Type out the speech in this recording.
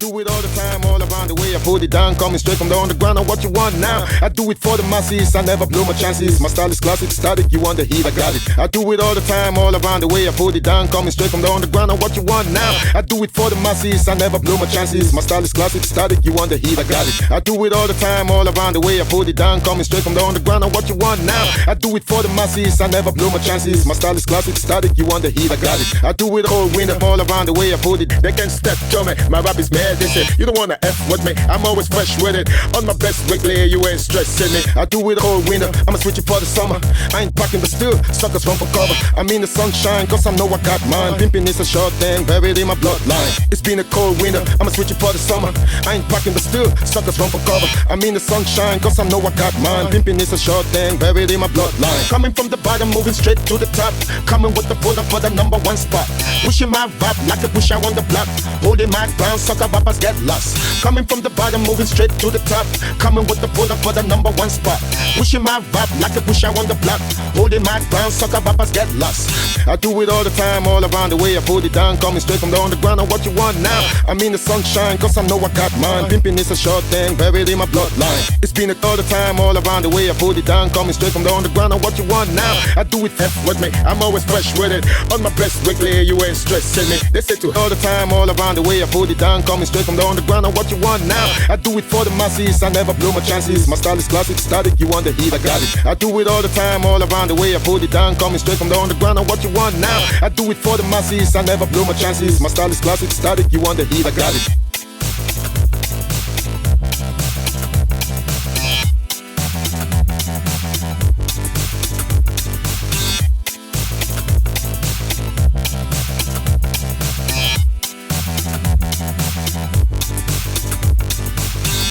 do it all the time, all around the way. I put it down, coming straight from the underground. And what you want now? I do it for the masses. I never blow my chances. My style is classic, static. You want the heat? I got it. I do it all the time, all around the way. I put it down, coming straight from the underground. And what you want now? I do it for the masses. I never blow my chances. My style is classic, static. You want the heat? I got it. I do it all the time, all around the way. I put it down, coming straight from the underground. And what you want now? I do it for the masses. I never blow my chances. My style is classic, static. You want the heat? I got it. I do it all winter, all around the way. I put it. They can step to me. My rap is mad. They say you don't wanna F with me. I'm always fresh with it. On my best weekly, you ain't stressing me. I do it all winter. I'ma switch it for the summer. I ain't packing, but still suckers run for cover. I'm in the sunshine, cause I know I got mine. Pimping is a short thing, buried in my bloodline. It's been a cold winter. I'ma switch it for the summer. I ain't packing, but still suckers run for cover. I'm in the sunshine, cause I know I got mine. Pimping is a short thing, buried in my bloodline. Coming from the bottom, moving straight to the top. Coming with the pull-up for the #1 spot. Wishing my rap like a push out on the block. Holding my ground, sucker rappers get lost. Coming from the bottom, moving straight to the top. Coming with the pull-up for the #1 spot. Wishing my rap like a push out on the block. Holding my ground, sucker rappers get lost. I do it all the time, all around the way. I put it down, coming straight from the underground. And what you want now? I'm in the sunshine, cause I know I got mine. Pimping is a short thing, buried in my bloodline. It's been all the time, all around the way. I put it down, coming straight from the underground. And what you want now? I do it F with me. I'm always fresh with it. On my best weekly, you ain't stressing me. They say to all the time, all around the way. I put it down, coming straight from the underground. And what you want now? I do it for the masses. I never blow my chances. My style is classic, static. You want the heat? I got it. I do it all the time, all around the way. I put it down, coming straight from the underground. And what you want now? I do it for the masses. I never blow my chances. My style is classic, static. You want the heat? I got it.